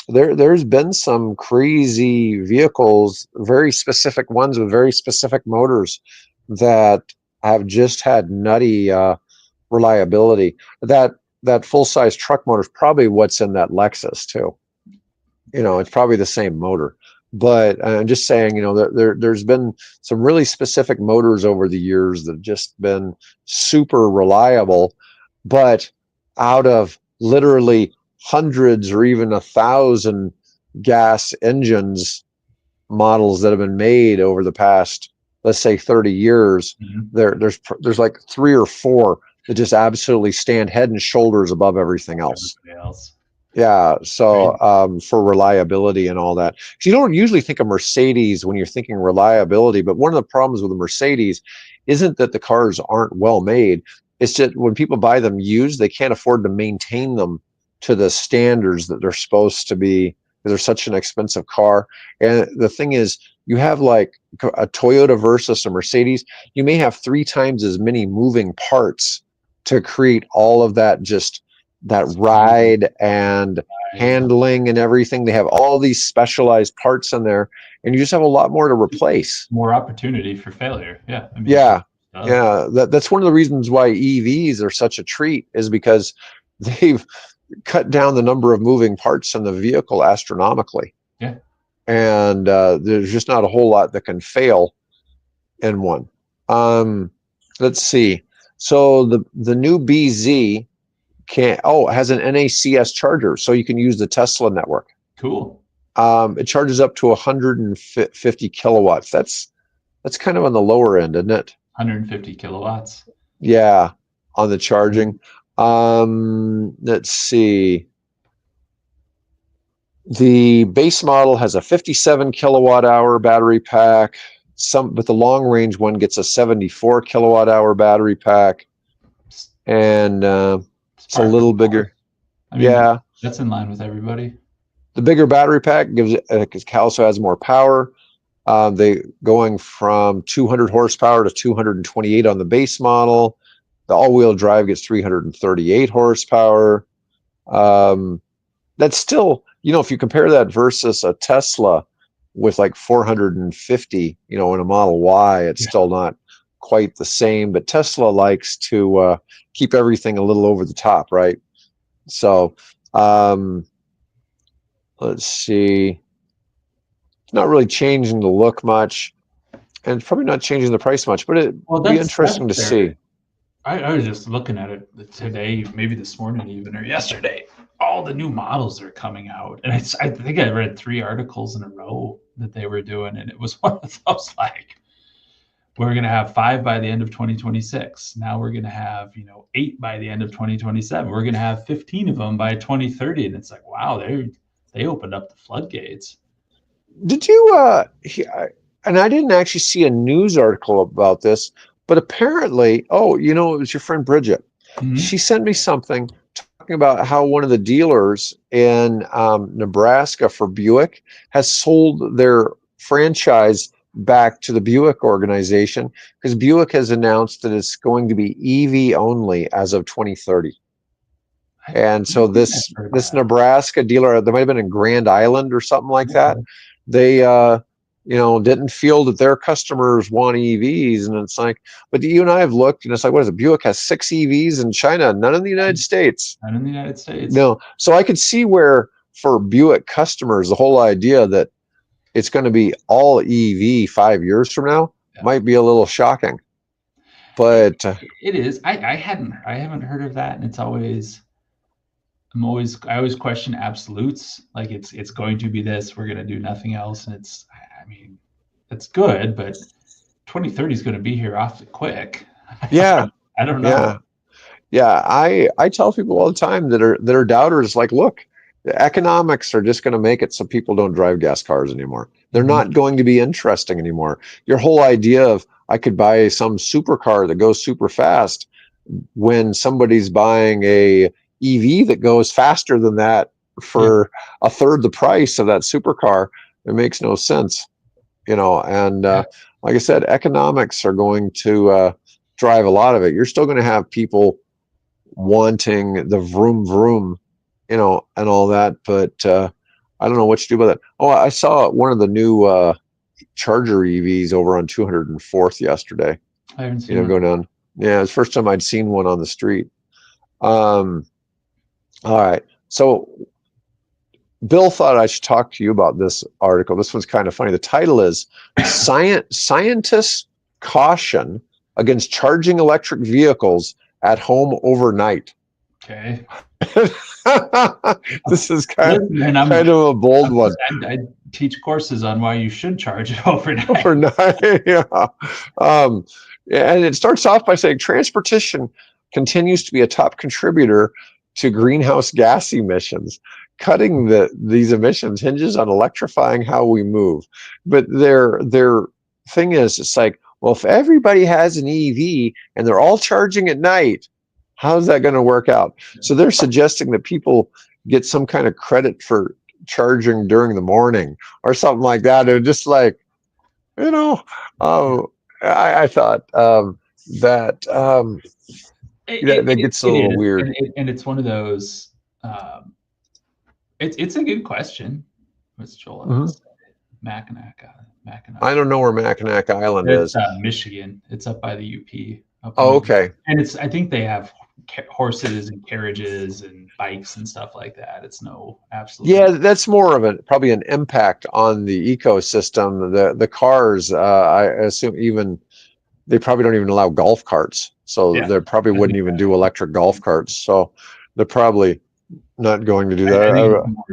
Speaker 1: There's been some crazy vehicles, very specific ones with very specific motors that have just had nutty reliability. That full-size truck motor is probably what's in that Lexus too. It's probably the same motor. But I'm just saying, there's been some really specific motors over the years that have just been super reliable, but out of literally hundreds or even 1,000 gas engines models that have been made over the past, let's say, 30 years, there's like 3 or 4 that just absolutely stand head and shoulders above everything else. Yeah, so for reliability and all that. Because you don't usually think of Mercedes when you're thinking reliability, but one of the problems with the Mercedes isn't that the cars aren't well made. It's that when people buy them used, they can't afford to maintain them to the standards that they're supposed to be, because they're such an expensive car. And the thing is, you have like a Toyota versus a Mercedes, you may have 3 times as many moving parts to create all of that, just that ride and handling and everything. They have all these specialized parts in there, and you just have a lot more to replace.
Speaker 2: More opportunity for failure. Yeah.
Speaker 1: That's one of the reasons why EVs are such a treat, is because they've cut down the number of moving parts in the vehicle astronomically.
Speaker 2: Yeah.
Speaker 1: And there's just not a whole lot that can fail in one. Let's see. So the new BZ has an NACS charger, so you can use the Tesla network.
Speaker 2: Cool.
Speaker 1: It charges up to 150 kilowatts. That's kind of on the lower end, isn't it?
Speaker 2: 150 kilowatts.
Speaker 1: Yeah, on the charging. Let's see. The base model has a 57 kilowatt hour battery pack. But the long range one gets a 74 kilowatt hour battery pack, and it's a little bigger. Yeah,
Speaker 2: that's in line with everybody.
Speaker 1: The bigger battery pack also has more power. They going from 200 horsepower to 228 on the base model. The all-wheel drive gets 338 horsepower. That's still, if you compare that versus a Tesla with like 450, in a Model Y, it's still not quite the same. But Tesla likes to keep everything a little over the top, right? So let's see. It's not really changing the look much, and it's probably not changing the price much, but it'd be interesting to see.
Speaker 2: I was just looking at it today, maybe this morning even, or yesterday. All the new models are coming out, and I think I read 3 articles in a row that they were doing, and it was one of those like, we're going to have 5 by the end of 2026. Now we're going to have 8 by the end of 2027. We're going to have 15 of them by 2030, and it's like, wow, they opened up the floodgates.
Speaker 1: Did you and I didn't actually see a news article about this, but apparently, it was your friend Bridget. Mm-hmm. She sent me something talking about how one of the dealers in Nebraska for Buick has sold their franchise back to the Buick organization, because Buick has announced that it's going to be EV only as of 2030. And
Speaker 2: I
Speaker 1: so
Speaker 2: think I've
Speaker 1: this
Speaker 2: heard
Speaker 1: this
Speaker 2: that.
Speaker 1: Nebraska dealer, they might have been in Grand Island or something like that.
Speaker 2: Okay.
Speaker 1: They didn't feel that their customers want EVs, and it's like, but you and I have looked, and it's like, what is it? Buick has 6 EVs in China, none in the United States.
Speaker 2: And in the United States.
Speaker 1: No, so I could see where for Buick customers, the whole idea that it's going to be all EV 5 years from now
Speaker 2: Yeah.
Speaker 1: might be a little shocking.
Speaker 2: It,
Speaker 1: But
Speaker 2: it is. I haven't heard of that, and it's always I always question absolutes. Like it's going to be this. We're going to do nothing else, and I mean, it's good, but 2030 is going to be here awfully quick.
Speaker 1: yeah,
Speaker 2: I don't know.
Speaker 1: yeah, yeah. I tell people all the time that are doubters, like, look, the economics are just going to make it so people don't drive gas cars anymore. They're
Speaker 2: Mhm.
Speaker 1: not going to be interesting anymore. Your whole idea of I could buy some supercar that goes super fast when somebody's buying a EV that goes faster than that
Speaker 2: Yeah,
Speaker 1: for a third the price of that supercar, it makes no sense, And
Speaker 2: yeah,
Speaker 1: like I said, economics are going to drive a lot of it. You're still going to have people wanting the vroom vroom, and all that, but I don't know what to do about it. Oh, I saw one of the new Charger EVs over on 204th yesterday.
Speaker 2: I haven't seen one.
Speaker 1: Go down. Yeah, it's the first time I'd seen one on the street. Um, all right. So Bill thought I should talk to you about this article. This one's kind of funny. The title is Scientists Caution Against Charging Electric Vehicles at Home Overnight.
Speaker 2: Okay.
Speaker 1: This is
Speaker 2: Listen, man,
Speaker 1: kind of a bold one.
Speaker 2: I teach courses on why you should charge it overnight.
Speaker 1: Overnight, yeah. And it starts off by saying transportation continues to be a top contributor to greenhouse gas emissions. Cutting these emissions hinges on electrifying how we move. But their thing is, it's like, well, if everybody has an EV and they're all charging at night, how's that going to work out? So they're suggesting that people get some kind of credit for charging during the morning or something like that. And just like, I thought that gets a
Speaker 2: It
Speaker 1: little
Speaker 2: is,
Speaker 1: weird.
Speaker 2: and it's one of those. Um, it's a good question. What's Joel have to
Speaker 1: Mhm.
Speaker 2: say? Mackinac, Mackinac.
Speaker 1: I don't know where Mackinac Island
Speaker 2: It's
Speaker 1: is.
Speaker 2: Michigan. It's up by the UP. Up in
Speaker 1: Oh,
Speaker 2: the
Speaker 1: okay.
Speaker 2: and it's I think they have horses and carriages and bikes and stuff like that. It's no absolutely.
Speaker 1: Yeah, that's more of probably an impact on the ecosystem. The cars, I assume, even they probably don't even allow golf carts, so
Speaker 2: Yeah,
Speaker 1: they probably
Speaker 2: I
Speaker 1: wouldn't
Speaker 2: think
Speaker 1: even do electric golf carts. So they're probably not going to do
Speaker 2: I think it's
Speaker 1: that.
Speaker 2: more,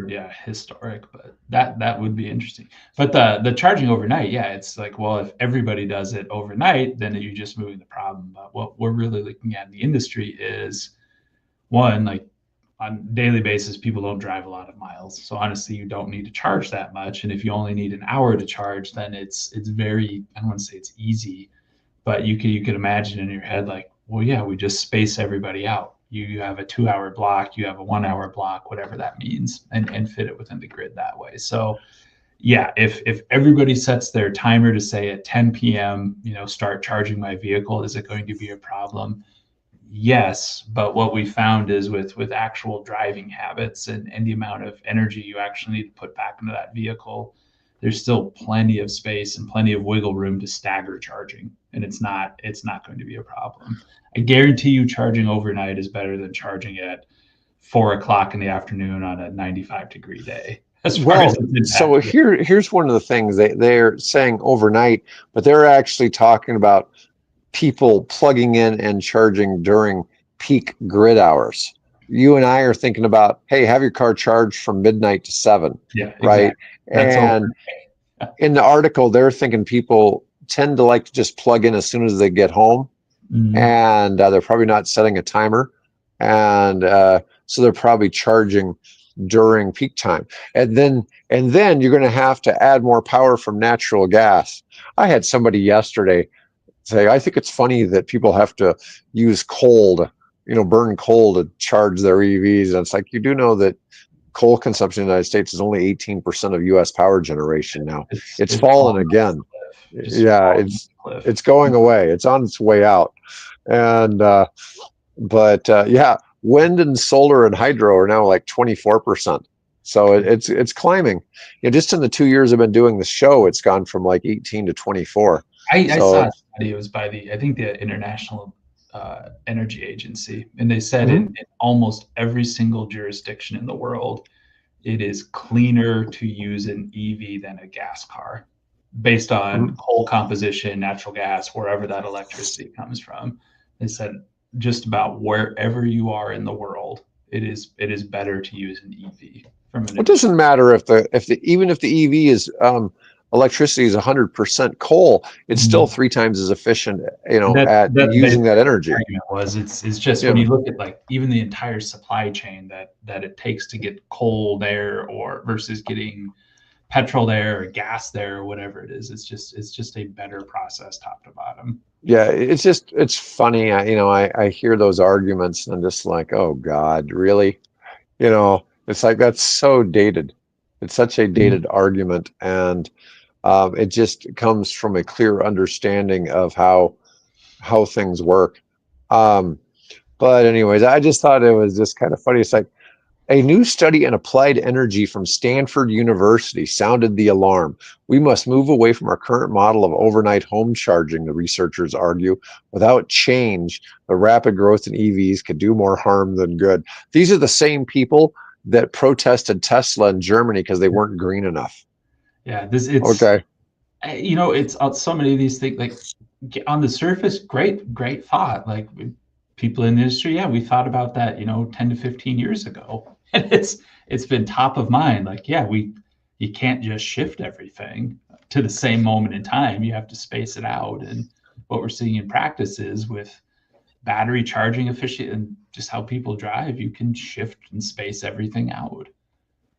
Speaker 2: historic, but that would be interesting. But the charging overnight, yeah, it's like, well, if everybody does it overnight, then you're just moving the problem. But what we're really looking at in the industry is one, like on a daily basis, people don't drive a lot of miles. So honestly, you don't need to charge that much. And if you only need an hour to charge, then it's very, I don't want to say it's easy, but you could imagine in your head like, well, yeah, we just space everybody out. You have a 2 hour block, you have a 1 hour block, whatever that means, and fit it within the grid that way. So yeah, if everybody sets their timer to say at 10 p.m., start charging my vehicle, is it going to be a problem? Yes, but what we found is with actual driving habits and the amount of energy you actually need to put back into that vehicle, there's still plenty of space and plenty of wiggle room to stagger charging, and it's not going to be a problem. I guarantee you charging overnight is better than charging at 4 o'clock in the afternoon on a 95-degree day, as far as
Speaker 1: Well,
Speaker 2: its
Speaker 1: so
Speaker 2: impact.
Speaker 1: here's one of the things they're saying overnight, but they're actually talking about people plugging in and charging during peak grid hours. You and I are thinking about, hey, have your car charged from midnight to 7,
Speaker 2: Yeah,
Speaker 1: right?
Speaker 2: exactly. That's over.
Speaker 1: And in the article, they're thinking people tend to like to just plug in as soon as they get home,
Speaker 2: Mhm.
Speaker 1: and they're probably not setting a timer, and so they're probably charging during peak time, and then you're going to have to add more power from natural gas. I had somebody yesterday say, I think it's funny that people have to use burn coal to charge their EVs. And it's like, you do know that coal consumption in the United States is only 18% of US power generation now. It's
Speaker 2: It's
Speaker 1: fallen
Speaker 2: falling off
Speaker 1: again.
Speaker 2: the cliff, just
Speaker 1: Yeah,
Speaker 2: falling off
Speaker 1: it's
Speaker 2: the cliff.
Speaker 1: it's going away. It's on its way out. And but yeah, wind and solar and hydro are now like 24%. So it's climbing. Just in the 2 years I've been doing the show, it's gone from like 18 to 24.
Speaker 2: I
Speaker 1: So
Speaker 2: saw a study. It was by I think the International Energy Agency, and they said
Speaker 1: mhm,
Speaker 2: in almost every single jurisdiction in the world, it is cleaner to use an EV than a gas car, based on
Speaker 1: mhm.
Speaker 2: coal composition, natural gas, wherever that electricity comes from. They said just about wherever you are in the world, it is better to use an EV from an
Speaker 1: It
Speaker 2: emission.
Speaker 1: doesn't matter even if the EV is electricity is 100% coal, it's still
Speaker 2: Mhm.
Speaker 1: 3 times as efficient,
Speaker 2: That
Speaker 1: at
Speaker 2: that
Speaker 1: using
Speaker 2: basically
Speaker 1: that
Speaker 2: what the
Speaker 1: energy.
Speaker 2: argument was. It's just when
Speaker 1: Yeah.
Speaker 2: you look at like even the entire supply chain that it takes to get coal there or versus getting petrol there or gas there or whatever it is. It's just a better process top to bottom.
Speaker 1: Yeah, it's funny. I hear those arguments and I'm just like, oh God, really? It's like that's so dated. It's such a
Speaker 2: Mhm.
Speaker 1: dated argument, and it just comes from a clear understanding of how things work. Um, but anyways, I just thought it was just kind of funny. It's like a new study in applied energy from Stanford University sounded the alarm. We must move away from our current model of overnight home charging, the researchers argue. Without change, the rapid growth in EVs could do more harm than good. These are the same people that protested Tesla in Germany because they weren't green enough.
Speaker 2: Yeah, this it's
Speaker 1: Okay.
Speaker 2: it's so many of these things like on the surface, great thought. Like people in the industry, yeah, we thought about that, 10 to 15 years ago, and it's been top of mind. Like, yeah, you can't just shift everything to the same moment in time. You have to space it out. And what we're seeing in practice is with battery charging efficient and just how people drive, you can shift and space everything out.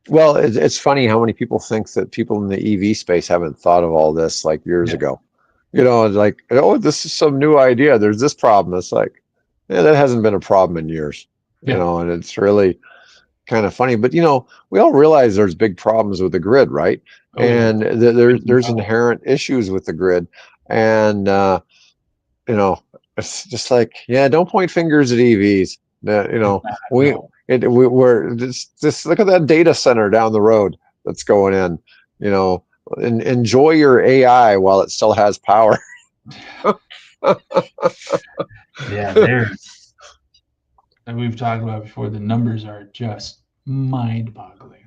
Speaker 1: Well, it's funny how many people think that people in the EV space haven't thought of all this like years
Speaker 2: Yeah,
Speaker 1: ago. Like, oh, this is some new idea. There's this problem. It's like, yeah, that hasn't been a problem in years,
Speaker 2: yeah,
Speaker 1: and it's really kind of funny. But we all realize there's big problems with the grid, right?
Speaker 2: oh yeah.
Speaker 1: And there's inherent issues with the grid, and you know, it's just like, yeah, don't point fingers at EVs. We
Speaker 2: No.
Speaker 1: we're just look at that data center down the road that's going in. You know, enjoy your AI while it still has power.
Speaker 2: Yeah, there's and we've talked about before, the numbers are just mind-boggling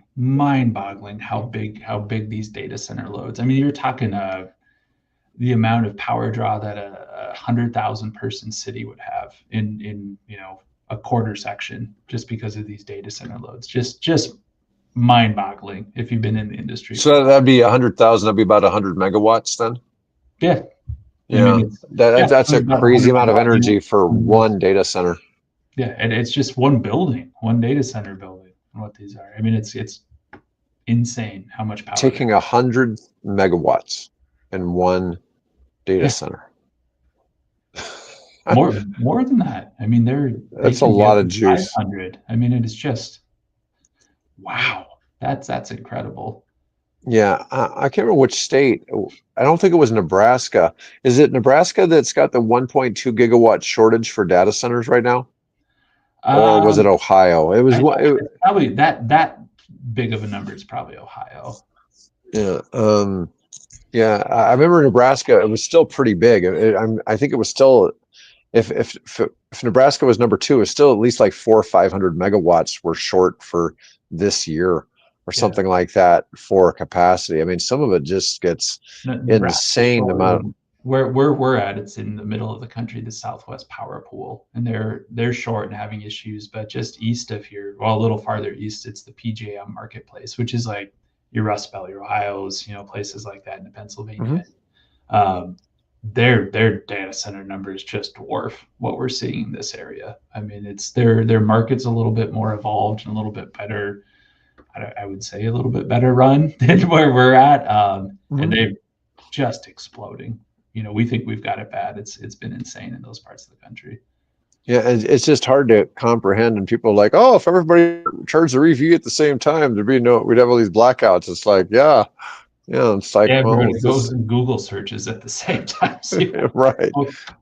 Speaker 2: how big these data center loads. I mean, you're talking the amount of power draw that a 100,000 person city would have in a quarter section just because of these data center loads. Just mind-boggling if you've been in the industry for a
Speaker 1: So
Speaker 2: while.
Speaker 1: that'd be 100,000. That'd be about 100 megawatts then.
Speaker 2: Yeah, I mean
Speaker 1: Yeah,
Speaker 2: it's
Speaker 1: that's a
Speaker 2: about
Speaker 1: crazy
Speaker 2: 100
Speaker 1: amount of
Speaker 2: megawatt
Speaker 1: energy
Speaker 2: unit.
Speaker 1: for one data center.
Speaker 2: Yeah, and it's just one building, one data center building, and what these are. I mean, it's insane how much power they're.
Speaker 1: Taking 100 megawatts in one data
Speaker 2: Yeah,
Speaker 1: center.
Speaker 2: more than that. I mean, they
Speaker 1: That's a
Speaker 2: can get
Speaker 1: lot of juice.
Speaker 2: 500. I mean, it is just wow. That's incredible.
Speaker 1: Yeah, I can't remember which state. I don't think it was Nebraska. Is it Nebraska that's got the 1.2 gigawatt shortage for data centers right now? Or was it
Speaker 2: Um,
Speaker 1: Ohio? It was one.
Speaker 2: it's probably that big of a number. It's probably Ohio.
Speaker 1: Yeah. Yeah. I remember Nebraska. It was still pretty big. I think it was still if Nebraska was number two, it's still at least like 400 or 500 megawatts were short for this year or
Speaker 2: Yeah,
Speaker 1: something like that for capacity. I mean, some of it just gets
Speaker 2: Nebraska is
Speaker 1: insane
Speaker 2: short.
Speaker 1: amount.
Speaker 2: Where we're at, it's in the middle of the country, the Southwest Power Pool, and they're short and having issues. But just east of here, well, a little farther east, it's the PJM Marketplace, which is like your Rust Valley, your Ohio's, places like that in
Speaker 1: Mhm.
Speaker 2: Pennsylvania. Um, their data center numbers just dwarf what we're seeing in this area. I mean, it's their market's a little bit more evolved and a little bit better. I would say a little bit better run than where we're at, and
Speaker 1: Mhm.
Speaker 2: they're just exploding. We think we've got it bad. It's been insane in those parts of the country.
Speaker 1: Yeah, it's just hard to comprehend. And people are like, oh, if everybody charged the review at the same time, we'd have all these blackouts. It's like, yeah, yeah. It's like,
Speaker 2: Yeah,
Speaker 1: well,
Speaker 2: everybody
Speaker 1: it's
Speaker 2: goes
Speaker 1: just
Speaker 2: and Google searches at the same time. So
Speaker 1: right.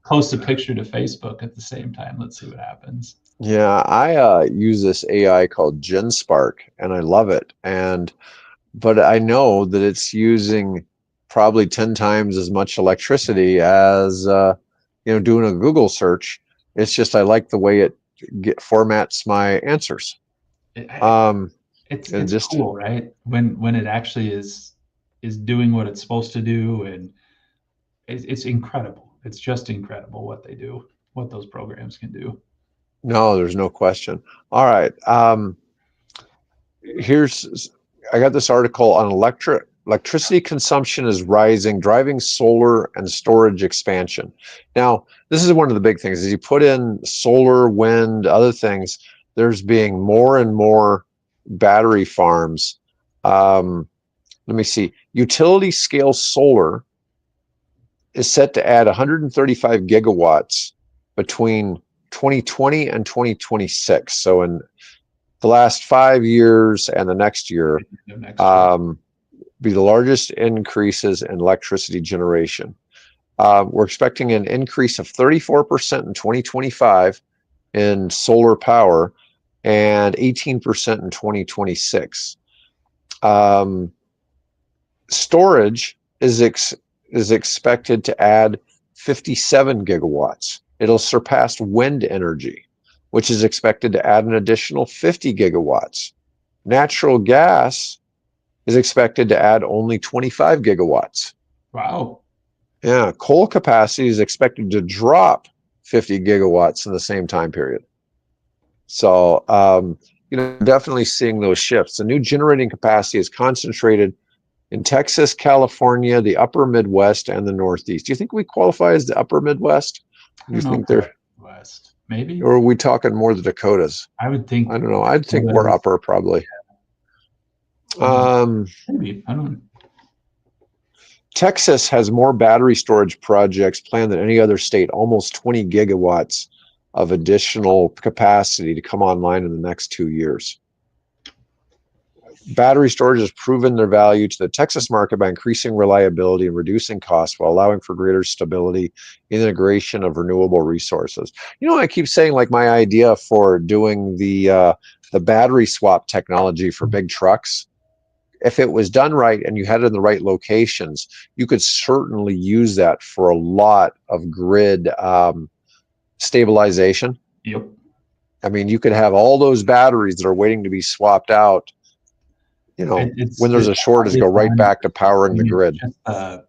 Speaker 2: post a picture to Facebook at the same time. Let's see what happens.
Speaker 1: Yeah, I use this AI called GenSpark, and I love it. And but I know that it's using probably 10 times as much electricity as doing a Google search. It's just I like the way it formats my answers.
Speaker 2: It,
Speaker 1: Um, and
Speaker 2: it's
Speaker 1: just
Speaker 2: cool, right? When it actually is doing what it's supposed to do, and it's incredible. It's just incredible what they do, what those programs can do.
Speaker 1: no, there's no question. All right. Here's I got this article on electricity consumption is rising, driving solar and storage expansion. Now, this is one of the big things. As you put in solar, wind, other things, there's being more and more battery farms. Let me see. Utility scale solar is set to add 135 gigawatts between 2020 and 2026. So in the last 5 years and the next year,
Speaker 2: Next year.
Speaker 1: um, be the largest increases in electricity generation. We're expecting an increase of 34% in 2025 in solar power and 18% in 2026. Um, Storage is expected to add 57 gigawatts. It'll surpass wind energy, which is expected to add an additional 50 gigawatts. Natural gas is expected to add only 25 gigawatts.
Speaker 2: Wow.
Speaker 1: Yeah, coal capacity is expected to drop 50 gigawatts in the same time period. So, definitely seeing those shifts. The new generating capacity is concentrated in Texas, California, the upper Midwest, and the Northeast. Do you think we qualify as the upper Midwest?
Speaker 2: I
Speaker 1: Do you
Speaker 2: don't know
Speaker 1: think
Speaker 2: if we're
Speaker 1: they're,
Speaker 2: West. Maybe.
Speaker 1: or are we talking more the Dakotas?
Speaker 2: I would
Speaker 1: I
Speaker 2: think
Speaker 1: don't know. I'd think we're
Speaker 2: Dakotas.
Speaker 1: upper probably.
Speaker 2: Hmm,
Speaker 1: Um,
Speaker 2: maybe. I don't.
Speaker 1: Texas has more battery storage projects planned than any other state, almost 20 gigawatts of additional capacity to come online in the next 2 years. Battery storage has proven their value to the Texas market by increasing reliability and reducing costs while allowing for greater stability, integration of renewable resources. I keep saying like my idea for doing the battery swap technology for big trucks. If it was done right and you had it in the right locations, you could certainly use that for a lot of grid stabilization.
Speaker 2: Yep.
Speaker 1: I mean, you could have all those batteries that are waiting to be swapped out,
Speaker 2: It's
Speaker 1: when there's a shortage, go right
Speaker 2: done.
Speaker 1: back to powering the
Speaker 2: And it's
Speaker 1: grid.
Speaker 2: just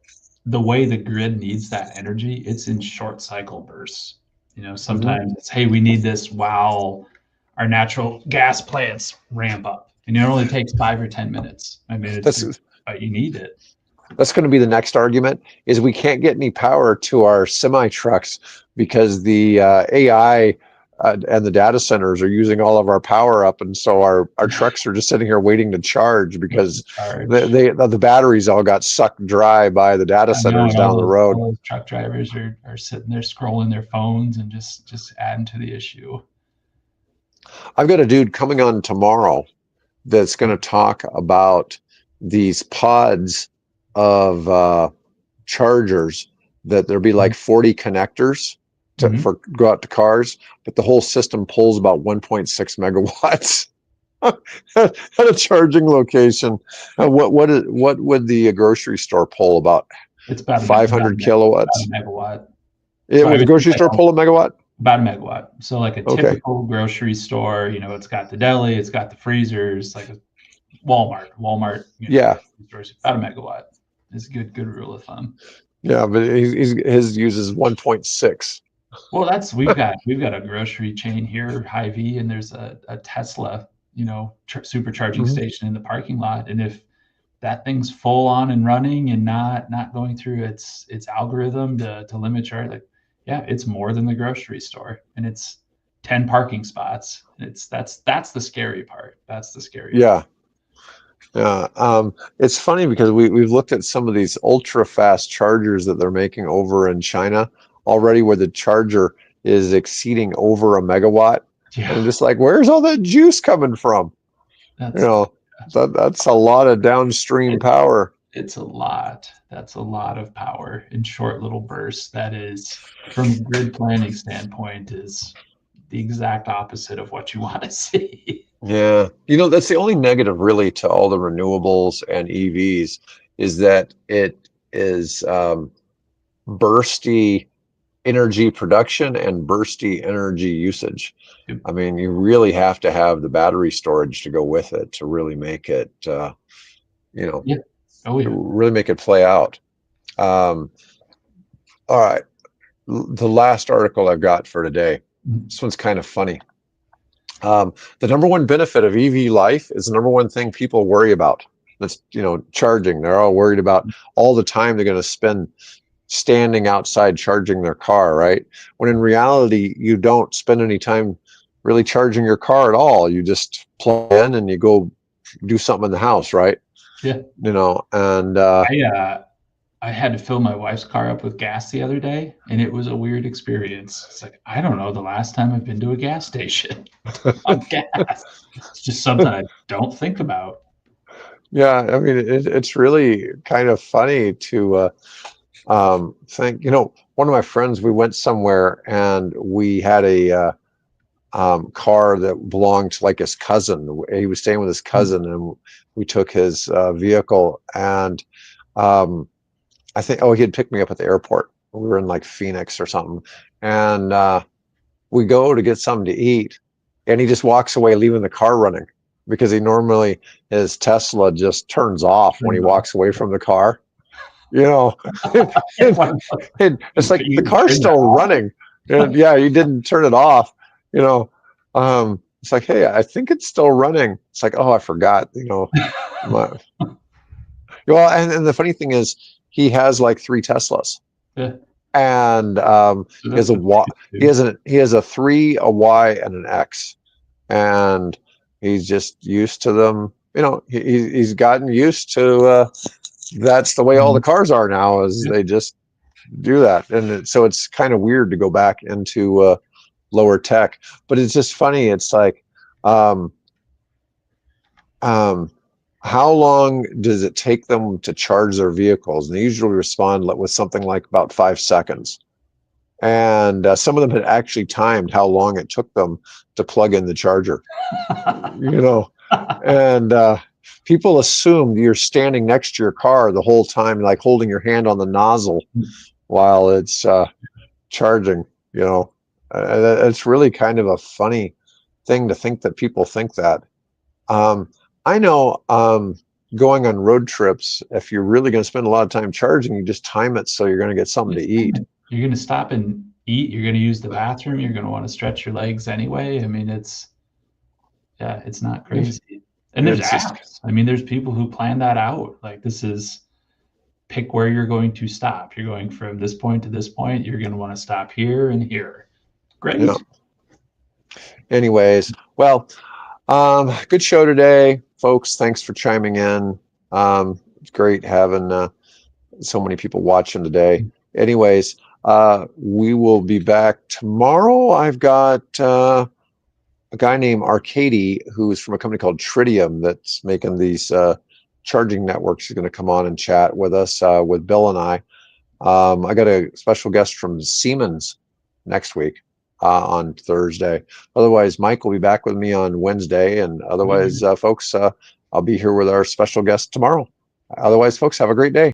Speaker 2: the way the grid needs that energy. It's in short cycle bursts.
Speaker 1: Mm-hmm.
Speaker 2: Sometimes it's, hey, we need this while our natural gas plants ramp up, and it only takes 5 or 10 minutes. I mean,
Speaker 1: That's
Speaker 2: but you need it.
Speaker 1: that's going to be the next argument is we can't get any power to our semi trucks because the AI and the data centers are using all of our power up, and so our trucks are just sitting here waiting to charge because
Speaker 2: Charge.
Speaker 1: the batteries all got sucked dry by the data
Speaker 2: I know,
Speaker 1: centers
Speaker 2: and
Speaker 1: down the road.
Speaker 2: all those truck drivers are sitting there scrolling their phones and just adding to the issue.
Speaker 1: I've got a dude coming on tomorrow that's going to talk about these pods of chargers that there'll be like 40 connectors
Speaker 2: Mhm.
Speaker 1: for go out to cars, but the whole system pulls about 1.6 megawatts at a charging location. What would the grocery store pull about
Speaker 2: It's about
Speaker 1: 500
Speaker 2: about a
Speaker 1: kilowatts?
Speaker 2: megawatt.
Speaker 1: It
Speaker 2: So I
Speaker 1: would the
Speaker 2: would say
Speaker 1: grocery
Speaker 2: like
Speaker 1: store pull a megawatt?
Speaker 2: about a megawatt. So like a
Speaker 1: Okay,
Speaker 2: typical grocery store, it's got the deli, it's got the freezers, like a Walmart,
Speaker 1: yeah,
Speaker 2: stores about a megawatt is a good rule of thumb.
Speaker 1: yeah, but his uses 1.6.
Speaker 2: Well, we've got a grocery chain here, Hy-Vee, and there's a Tesla, supercharging
Speaker 1: Mhm.
Speaker 2: station in the parking lot, and if that thing's full on and running and not going through its algorithm to limit charge, like, yeah, it's more than the grocery store, and it's 10 parking spots. That's the scary part. That's the scary part.
Speaker 1: Yeah, yeah. It's funny because we've looked at some of these ultra fast chargers that they're making over in China already, where the charger is exceeding over a megawatt, and I'm
Speaker 2: Yeah,
Speaker 1: just like, where's all that juice coming from? You
Speaker 2: that's
Speaker 1: know, that's a lot of downstream
Speaker 2: it,
Speaker 1: power.
Speaker 2: it's a lot. That's a lot of power in short little bursts. That is, from a grid planning standpoint, is the exact opposite of what you want to see.
Speaker 1: Yeah. That's the only negative really to all the renewables and EVs is that it is bursty energy production and bursty energy usage. I mean, you really have to have the battery storage to go with it to really make it,
Speaker 2: Yeah. Oh, yeah.
Speaker 1: really make it play out. All right. The last article I've got for today. This one's kind of funny. The number one benefit of EV life is the number one thing people worry about. That's, charging. They're all worried about all the time they're going to spend standing outside charging their car, right? When in reality, you don't spend any time really charging your car at all. You just plug in and you go do something in the house, right?
Speaker 2: Yeah.
Speaker 1: And
Speaker 2: I had to fill my wife's car up with gas the other day, and it was a weird experience. It's like, I don't know the last time I've been to a gas station on gas. It's just something I don't think about.
Speaker 1: Yeah, I mean, it's really kind of funny to think. One of my friends, we went somewhere and we had a car that belonged to like his cousin. He was staying with his cousin, and we took his vehicle. And I think, he had picked me up at the airport. We were in like Phoenix or something, and we go to get something to eat, and he just walks away, leaving the car running, because his Tesla just turns off when he walks away from the car. And it's like the car's still running, and yeah, you didn't turn it off. It's like, hey, I think it's still running. It's like, oh, I forgot. Well, and the funny thing is, he has like 3 Teslas.
Speaker 2: Yeah.
Speaker 1: And he has a 3, a Y, and an X, and he's just used to them. He's gotten used to that's the way all the cars are now, is they just do that. And so it's kind of weird to go back into lower tech, but it's just funny. It's like, how long does it take them to charge their vehicles? And they usually respond with something like about 5 seconds. And some of them had actually timed how long it took them to plug in the charger. And people assume you're standing next to your car the whole time, like holding your hand on the nozzle while it's charging. It's really kind of a funny thing to think that people think that. I know going on road trips, if you're really going to spend a lot of time charging, you just time it so you're going to get something to eat.
Speaker 2: You're going to stop and eat. You're going to use the bathroom. You're going to want to stretch your legs anyway. I mean, it's not crazy. And there's apps. I mean, there's people who plan that out. Like, this is, pick where you're going to stop. You're going from this point to this point. You're going to want to stop here and here. Great.
Speaker 1: Yeah. Anyways, well, good show today, folks. Thanks for chiming in. It's great having so many people watching today. Anyways, we will be back tomorrow. I've got a guy named Arcady, who's from a company called Tritium that's making these charging networks. He's going to come on and chat with us, with Bill and I. I got a special guest from Siemens next week on Thursday. Otherwise, Mike will be back with me on Wednesday. And otherwise, folks, I'll be here with our special guest tomorrow. Otherwise, folks, have a great day.